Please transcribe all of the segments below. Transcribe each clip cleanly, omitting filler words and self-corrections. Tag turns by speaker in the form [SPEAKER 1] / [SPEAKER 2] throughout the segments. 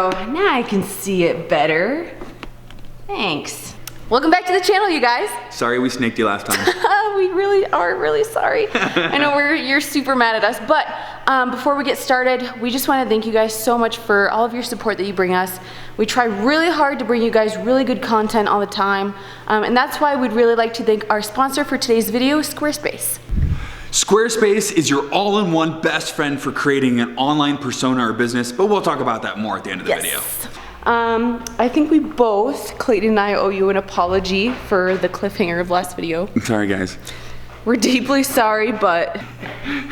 [SPEAKER 1] go. Now I can see it better. Thanks. Welcome back to the channel, you guys.
[SPEAKER 2] Sorry we snaked you last time.
[SPEAKER 1] We really are really sorry. I know you're super mad at us, but before we get started, we just want to thank you guys so much for all of your support that you bring us. We try really hard to bring you guys really good content all the time, and that's why we'd really like to thank our sponsor for today's video, Squarespace.
[SPEAKER 2] Squarespace is your all-in-one best friend for creating an online persona or business, but we'll talk about that more at the end of the video.
[SPEAKER 1] I think we both, Clayton and I, owe you an apology for the cliffhanger of last video.
[SPEAKER 2] Sorry guys.
[SPEAKER 1] We're deeply sorry, but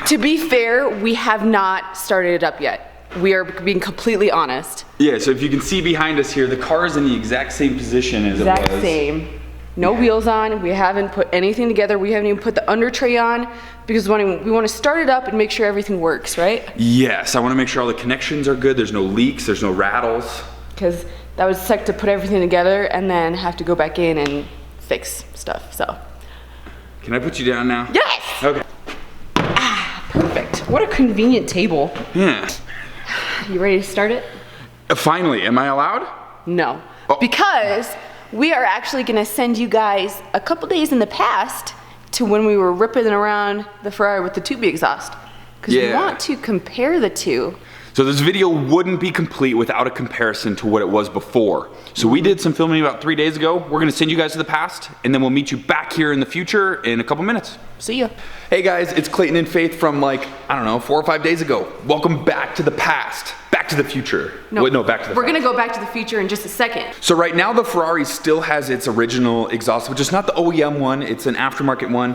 [SPEAKER 1] to be fair, we have not started it up yet. We are being completely honest.
[SPEAKER 2] Yeah, so if you can see behind us here, the car is in the exact same position as it was.
[SPEAKER 1] Exact same. No wheels on, we haven't put anything together, we haven't even put the under tray on because we want to start it up and make sure everything works, right?
[SPEAKER 2] Yes, I want to make sure all the connections are good, there's no leaks, there's no rattles.
[SPEAKER 1] Because that would suck to put everything together and then have to go back in and fix stuff, so.
[SPEAKER 2] Can I put you down now?
[SPEAKER 1] Yes!
[SPEAKER 2] Okay.
[SPEAKER 1] Perfect. What a convenient table.
[SPEAKER 2] Yeah.
[SPEAKER 1] You ready to start it?
[SPEAKER 2] Finally, am I allowed?
[SPEAKER 1] No.
[SPEAKER 2] Oh.
[SPEAKER 1] Because we are actually gonna send you guys a couple days in the past to when we were ripping around the Ferrari with the tube exhaust. Because we want to compare the two.
[SPEAKER 2] So this video wouldn't be complete without a comparison to what it was before. So we did some filming about 3 days ago. We're gonna send you guys to the past, and then we'll meet you back here in the future in a couple minutes.
[SPEAKER 1] See ya.
[SPEAKER 2] Hey guys, it's Clayton and Faith from like, I don't know, 4 or 5 days ago. Welcome back to the past. Back to the future.
[SPEAKER 1] No,
[SPEAKER 2] Wait, no, back to the
[SPEAKER 1] We're
[SPEAKER 2] past.
[SPEAKER 1] gonna go back to the future in just a second.
[SPEAKER 2] So right now the Ferrari still has its original exhaust, which is not the OEM one, it's an aftermarket one.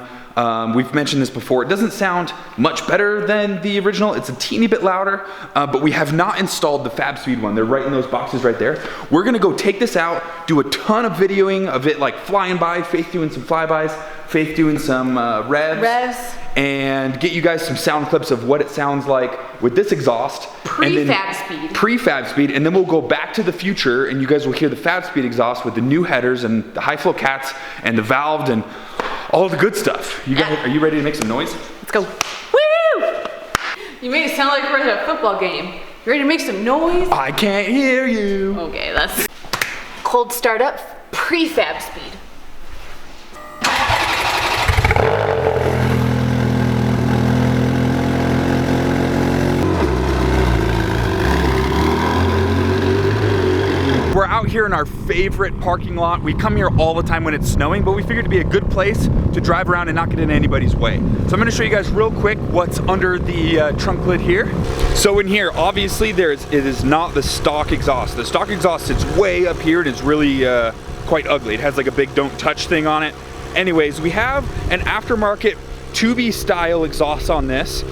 [SPEAKER 2] We've mentioned this before. It doesn't sound much better than the original. It's a teeny bit louder, but we have not installed the Fabspeed one. They're right in those boxes right there. We're gonna go take this out, do a ton of videoing of it like flying by, Faith doing some flybys, Faith doing some revs, and get you guys some sound clips of what it sounds like with this exhaust.
[SPEAKER 1] Pre-Fabspeed.
[SPEAKER 2] Pre-Fabspeed, and then we'll go back to the future and you guys will hear the Fabspeed exhaust with the new headers and the high flow cats and the valved and all the good stuff. You guys, are you ready to make some noise?
[SPEAKER 1] Let's go. Woo! You made it sound like we're at a football game. You ready to make some noise?
[SPEAKER 2] I can't hear you.
[SPEAKER 1] Okay, that's cold start up, pre-Fabspeed.
[SPEAKER 2] We're out here in our favorite parking lot. We come here all the time when it's snowing, but we figured it'd be a good place to drive around and not get in anybody's way. So I'm gonna show you guys real quick what's under the trunk lid here. So in here, obviously it is not the stock exhaust. The stock exhaust sits way up here and it's really quite ugly. It has like a big don't touch thing on it. Anyways, we have an aftermarket tubey style exhaust on this.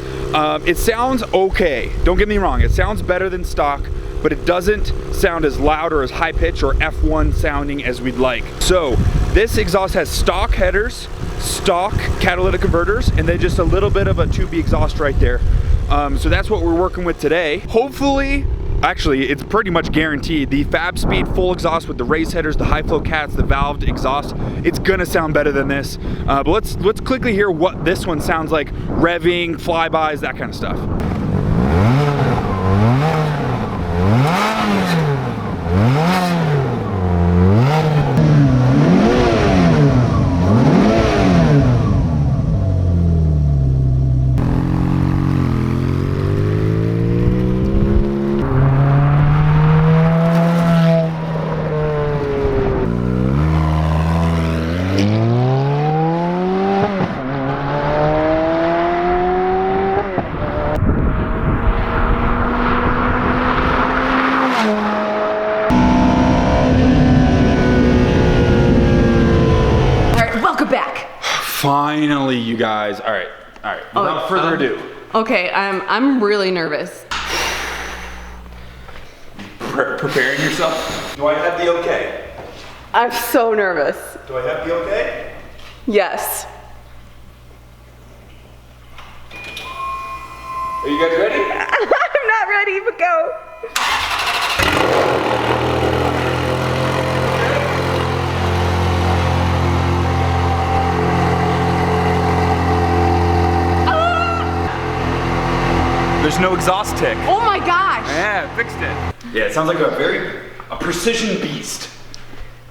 [SPEAKER 2] It sounds okay, don't get me wrong, it sounds better than stock, but it doesn't sound as loud or as high pitch or F1 sounding as we'd like. So this exhaust has stock headers, stock catalytic converters, and then just a little bit of a tubey exhaust right there. So that's what we're working with today. Hopefully, actually it's pretty much guaranteed, the Fabspeed full exhaust with the race headers, the high flow cats, the valved exhaust, it's gonna sound better than this. But let's quickly hear what this one sounds like, revving, flybys, that kind of stuff. Finally, you guys. All right. Without further ado.
[SPEAKER 1] Okay, I'm really nervous.
[SPEAKER 2] Preparing yourself? Do I have the okay?
[SPEAKER 1] I'm so nervous.
[SPEAKER 2] Do I have the okay?
[SPEAKER 1] Yes.
[SPEAKER 2] Are you guys ready?
[SPEAKER 1] I'm not ready, but go.
[SPEAKER 2] There's no exhaust tick.
[SPEAKER 1] Oh my gosh.
[SPEAKER 2] Yeah, fixed it. Yeah, it sounds like a precision beast.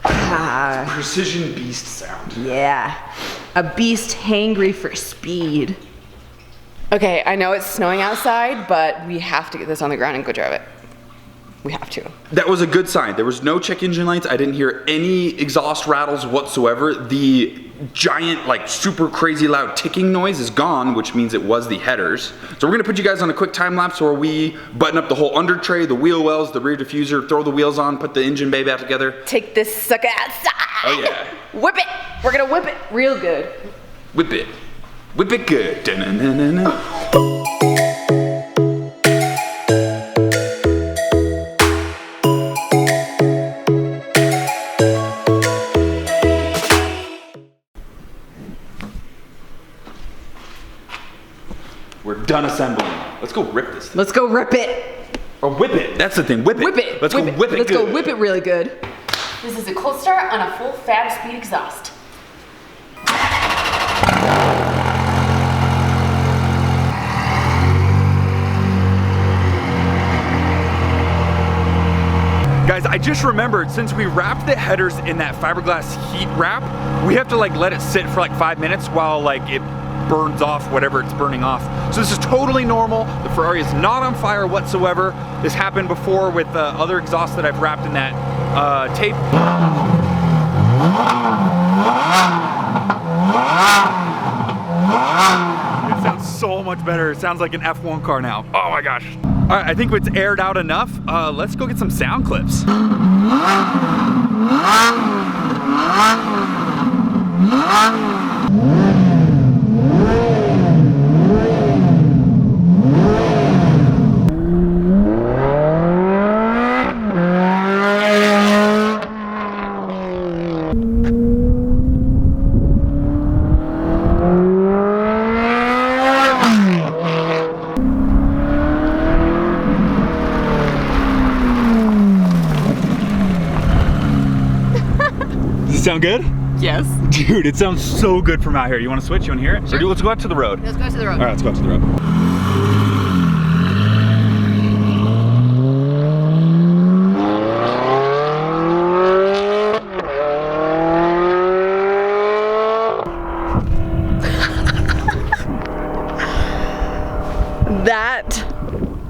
[SPEAKER 2] Precision beast sound.
[SPEAKER 1] Yeah, a beast hangry for speed. Okay, I know it's snowing outside, but we have to get this on the ground and go drive it. We have to.
[SPEAKER 2] That was a good sign. There was no check engine lights. I didn't hear any exhaust rattles whatsoever. The giant, like super crazy loud ticking noise is gone, which means it was the headers. So we're gonna put you guys on a quick time lapse where we button up the whole under tray, the wheel wells, the rear diffuser, throw the wheels on, put the engine bay back together.
[SPEAKER 1] Take this sucker outside.
[SPEAKER 2] Oh yeah.
[SPEAKER 1] Whip it. We're gonna whip it real good.
[SPEAKER 2] Whip it. Whip it good. Da-na-na-na-na. We're done assembling. Let's go rip this thing.
[SPEAKER 1] Let's go rip it.
[SPEAKER 2] Or whip it. That's the thing. Whip it.
[SPEAKER 1] Whip it.
[SPEAKER 2] Let's go whip it.
[SPEAKER 1] Let's
[SPEAKER 2] good.
[SPEAKER 1] go whip it really good. This is a cold start on a full Fabspeed exhaust.
[SPEAKER 2] Guys, I just remembered, since we wrapped the headers in that fiberglass heat wrap, we have to like let it sit for like 5 minutes while like it burns off whatever it's burning off. So this is totally normal. The Ferrari is not on fire whatsoever. This happened before with other exhausts that I've wrapped in that tape. It sounds so much better. It sounds like an F1 car now. Oh my gosh. All right, I think it's aired out enough. Let's go get some sound clips. Sound good?
[SPEAKER 1] Yes.
[SPEAKER 2] Dude, it sounds so good from out here. You want to switch? You want to hear it?
[SPEAKER 1] Sure.
[SPEAKER 2] Or let's go out to the road.
[SPEAKER 1] Let's go to the road.
[SPEAKER 2] All right, let's go out to the road.
[SPEAKER 1] That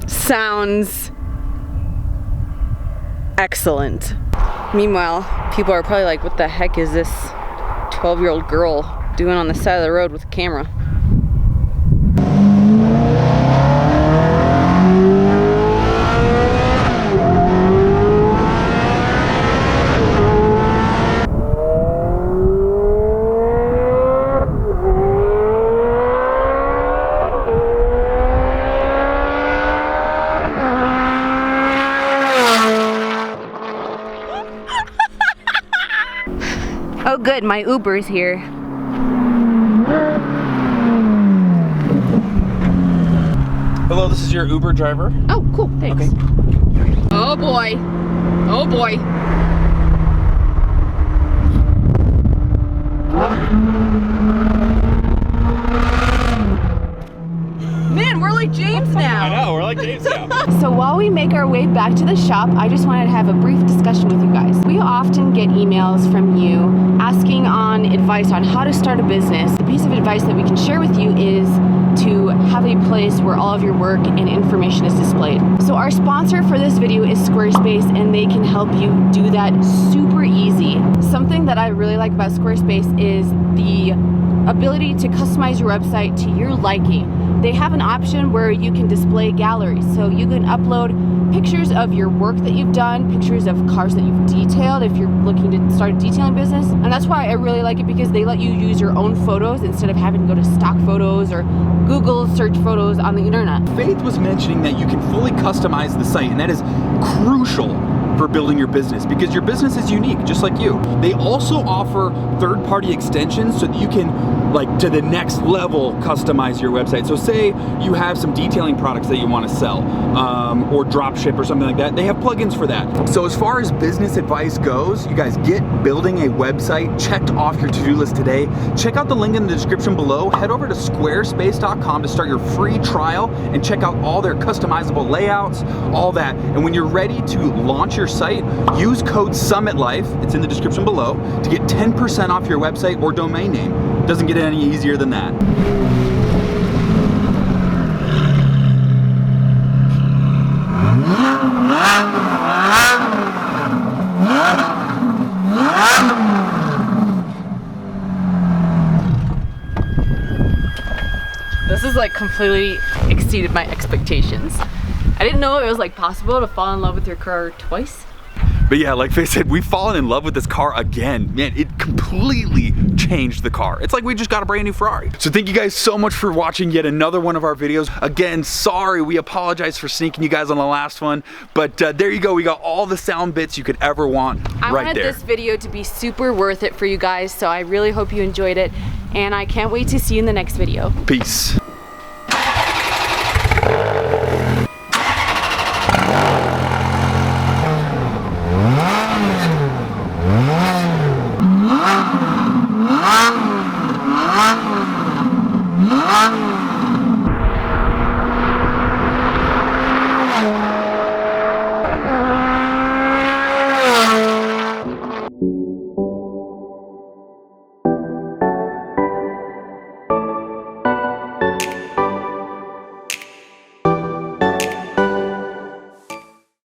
[SPEAKER 1] sounds excellent. Meanwhile, people are probably like, what the heck is this 12-year-old girl doing on the side of the road with a camera? Oh good, my Uber's here.
[SPEAKER 2] Hello, this is your Uber driver.
[SPEAKER 1] Oh, cool, thanks.
[SPEAKER 2] Okay.
[SPEAKER 1] Oh boy. Oh boy. Man, we're like James now.
[SPEAKER 2] I know, we're like James now.
[SPEAKER 1] So while we make our way back to the shop, I just wanted to have a brief discussion with you guys. We often get emails from you asking on advice on how to start a business. The piece of advice that we can share with you is to have a place where all of your work and information is displayed. So our sponsor for this video is Squarespace, and they can help you do that super easy. Something that I really like about Squarespace is the ability to customize your website to your liking. They have an option where you can display galleries. So you can upload pictures of your work that you've done, pictures of cars that you've detailed if you're looking to start a detailing business. And that's why I really like it, because they let you use your own photos instead of having to go to stock photos or Google search photos on the internet.
[SPEAKER 2] Faith was mentioning that you can fully customize the site, and that is crucial for building your business, because your business is unique, just like you. They also offer third-party extensions so that you can, like, to the next level, customize your website. So say you have some detailing products that you want to sell, or drop ship or something like that. They have plugins for that. So as far as business advice goes, you guys get building a website checked off your to-do list today. Check out the link in the description below. Head over to squarespace.com to start your free trial and check out all their customizable layouts, all that. And when you're ready to launch your site, use code SummitLife, it's in the description below, to get 10% off your website or domain name. Doesn't get any easier than that.
[SPEAKER 1] This is like completely exceeded my expectations. I didn't know it was like possible to fall in love with your car twice.
[SPEAKER 2] But yeah, like Faye said, we've fallen in love with this car again. Man, it completely changed the car. It's like we just got a brand new Ferrari. So thank you guys so much for watching yet another one of our videos. Again, sorry, we apologize for sneaking you guys on the last one. But there you go, we got all the sound bits you could ever want right there.
[SPEAKER 1] I wanted this video to be super worth it for you guys, so I really hope you enjoyed it. And I can't wait to see you in the next video.
[SPEAKER 2] Peace.